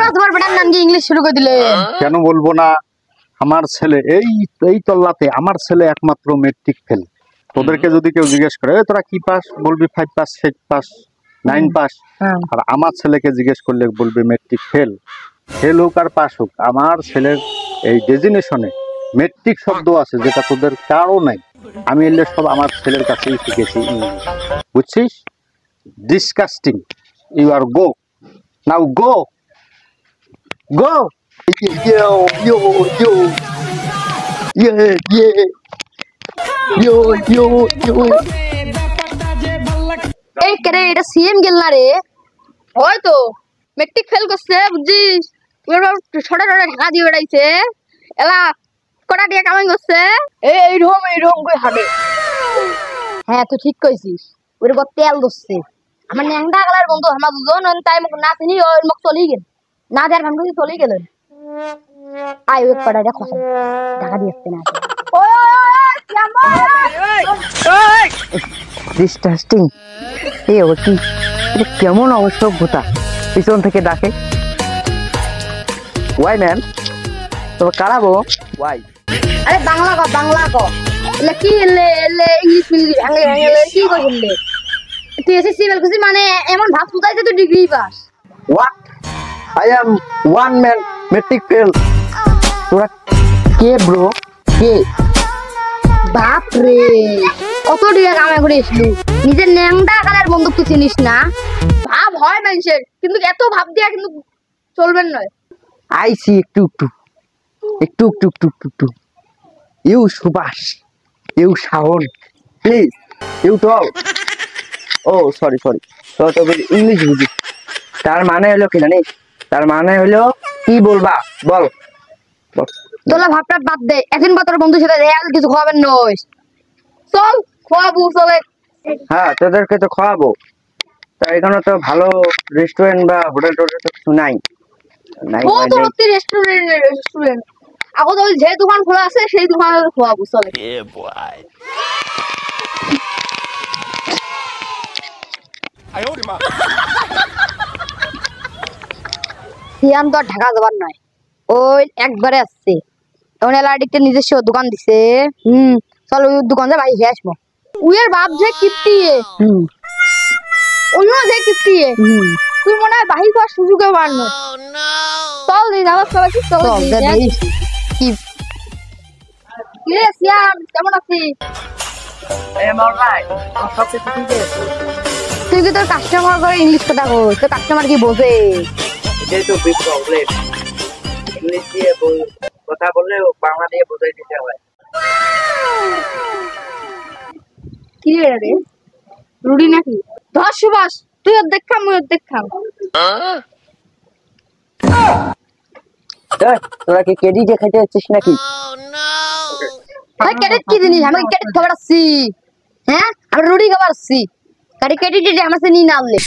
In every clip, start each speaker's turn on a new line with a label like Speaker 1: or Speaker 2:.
Speaker 1: তোমরা তোমার বেটার নাম কি ইংলিশ শুরু করে দিলে?
Speaker 2: কেন বলবো না? আমার ছেলে এই এই তল্লাতে আমার ছেলে একমাত্র মেট্রিক ফেল। তোদেরকে যদি কেউ জিজ্ঞেস করে তোরা কি পাস, বলবি 5 পাস, 6 পাস, 9 পাস। আর আমার ছেলেকে জিজ্ঞেস করলে বলবি মেট্রিক ফেল। ফেল হোক আর পাস হোক, আমার ছেলের এই ডেজিনেশনে মেট্রিক শব্দ আছে যেটা তোদের কারও নাই। আমি এলে সব আমার ছেলের কাছেই শিখেছি ইংলিশ, বুঝছিস? Disgusting. You are go now, go go. Yo, yo, yo, yeah, yeah, yo, yo, yo.
Speaker 1: এই কেরে এটা সিএম গেল না রে? হয়তো মেট্রিক ফেল করছে বুঝছিস, ছোট ছোট ঢাকা দিয়ে বেড়াইছে, এলা কটা দিয়ে কামাই করছে এইরকম করে হাঁটে। হ্যাঁ তুই ঠিক কইছিস, ওরে বড় তেল দোষছে। আমার ন্যাংটা গলার বন্ধু আমার দুজন তাই মুখ না চিনি ওর মুখ চলেই গেল, না দেয়ার ভাঙতে চলেই গেলেন। আই ওই কটা দেখো ঢাকা দিয়েছে না।
Speaker 3: ডিসকাস্টিং। এই অবশ্যই এটা কেমন অসভ্যতা, পিছন থেকে ডাকে। ওয়াই ম্যান, তবে কারাবো ওয়াই?
Speaker 1: আরে বাংলা কো এলে কি এলে এলে ইংলিশ মিল ভাঙলে ভাঙলে কি কইলে? তুই এসএসসি বেল খুশি মানে এমন ভাব ফুটাইছে তুই degree pass.
Speaker 3: What? I am one man matric fail. তোরা কে ব্রো, কে?
Speaker 1: বাপ রে, কত টাকা কামাই করে এসলু, নিজের ন্যাংটা কালার বন্দুক তুই চিনিস না? ভাব হয় মানুষের, কিন্তু এত ভাব দিয়া কিন্তু চলবেন নয়।
Speaker 3: আইসি একটু you Subhash, you Shaon, please you tell. Oh sorry তো তবে ইংলিশ বুঝি। তার মানে হলো কি জানিস? তার মানে হলো কি বলবা বল।
Speaker 1: তোলা ভাবটা বাদ দে, এখন বা তোর বন্ধুর সাথে রেয়াল কিছু খাওয়াবেন নয়। চল খাওয়াবো চলে।
Speaker 3: হ্যাঁ তোদেরকে তো খাওয়াবো। তা এখানে তো ভালো রেস্টুরেন্ট বা হোটেল টোটেল তো কিছু নাই।
Speaker 1: রেস্টুরেন্ট আগো তো যে দোকান খোলা আছে সেই দোকানে খাওয়াবো চলে। সিয়াম তো ঢাকা যাবার নয়, ওই একবারে আসছে। এখন এলাডিকটা নিজস্ব দোকান দিছে। চল ওই দোকান যা ভাই খেয়ে আসবো। উয়ের বাপ যে কিপ্টিয়ে, অন্য যে কিপ্টিয়ে, তুই মনে হয় বাহি খাওয়ার সুযোগে বাড়নো। চল দিন আমার সবাই চল কি রে সিয়াম কেমন আছিস? তুই কি তোর কাস্টমার করে ইংলিশ কথা কইস? তোর কাস্টমার কি বোঝে?
Speaker 3: এটাই তো বিগ প্রবলেম। ইংলিশ দিয়ে কথা বললে বাংলা দিয়ে বোঝাই দিতে হয়।
Speaker 1: কি রে রুডি নাকি? ধর সুভাষ, তুই অর্ধেক খাম মুই অর্ধেক খাম।
Speaker 3: তোরা কি ক্রেডিট খাইতে যাচ্ছিস নাকি?
Speaker 1: ক্রেডিট কি জিনিস? আমি ক্রেডিট খাবারছি, হ্যাঁ আমি রুডি খাবারছি। ক্রেডিট আমার সাথে নিয়ে না আনলে।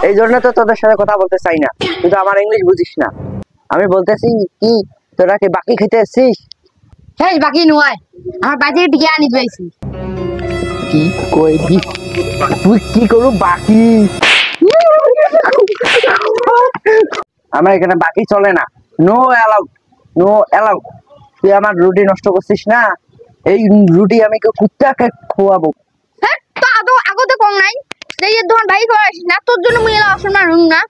Speaker 3: এই জন্য তো তোদের সাথে কথা বলতে চাই না, তুই তো আমার ইংলিশ বুঝিস না। আমি বলতেছি কি, তোরা কি বাকি খেতে আসছিস?
Speaker 1: হ্যাঁ বাকি নয়, আমার বাড়ি থেকে আনি পাইছি।
Speaker 3: কি কইবি তুই? কি করু বাকি? আমার এখানে বাকি চলে না, নো অ্যালাউড, নো অ্যালাউড। তুই আমার রুটি নষ্ট করছিস না, এই রুটি আমি কুত্তাকে খোয়াবো।
Speaker 1: হ্যাঁ তো আগতে কম নাই, এই এর দোকান ভাই করে আসিস না, তোর জন্য মুই এলা অসম্মান রুম না।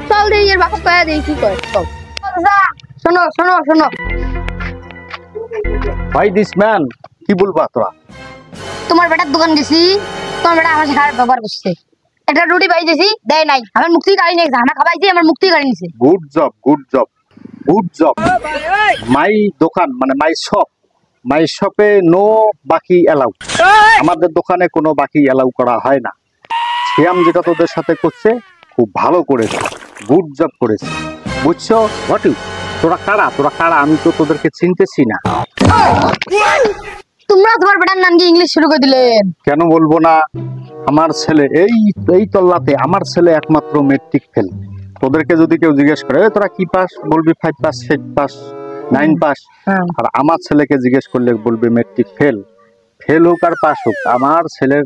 Speaker 1: চল দে এর বাপা কয়া দেই কি করে। চল শোনো শোনো শোনো
Speaker 2: ভাই দিস ম্যান, কি বলবা তোরা?
Speaker 1: তোমার বেটার দোকান গেছি, তোমার বেটা আমার সাথে খারাপ ব্যবহার করছে। একটা রুটি পাই দিয়েছি দেয় নাই, আমার মুক্তি গাড়ি নিয়েছে, আমার খাবাইছি আমার মুক্তি গাড়ি নিছে।
Speaker 2: Good job, good job, good job. My দোকান মানে মাই শপে নো বাকি এলাউ। আমাদের দোকানে কোনো বাকি এলাউ করা হয় না। শ্যাম যেটা তোদের সাথে করছে খুব ভালো করেছে, গুড জব করেছে, বুঝছো? ঘটু তোরা কারা? আমি তো তোদেরকে চিনতেছি না।
Speaker 1: তোমরা তোমার বেটার নাম কি ইংলিশ শুরু করে দিলেন?
Speaker 2: কেন বলবো না? আমার ছেলে এই তল্লাতে আমার ছেলে একমাত্র মেট্রিক ফেল। তোদেরকে যদি কেউ জিজ্ঞেস করে তোরা কি পাস, বলবি 5 পাস, 6 পাস, 9 পাস। আর আমার ছেলেকে জিজ্ঞেস করলে বলবি মেট্রিক ফেল। ফেল হোক আর পাস হোক, আমার ছেলের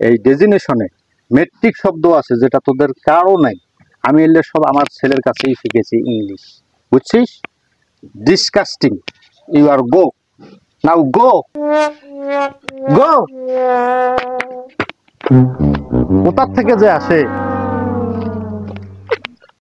Speaker 2: এই ডেজিনেশনে মেট্রিক শব্দ আছে যেটা তোদের কারও নাই। আমি এলে সব আমার ছেলের কাছেই শিখেছি ইংলিশ, বুঝছিস? Disgusting. You are go now, go গো। কোথা থেকে যে আসে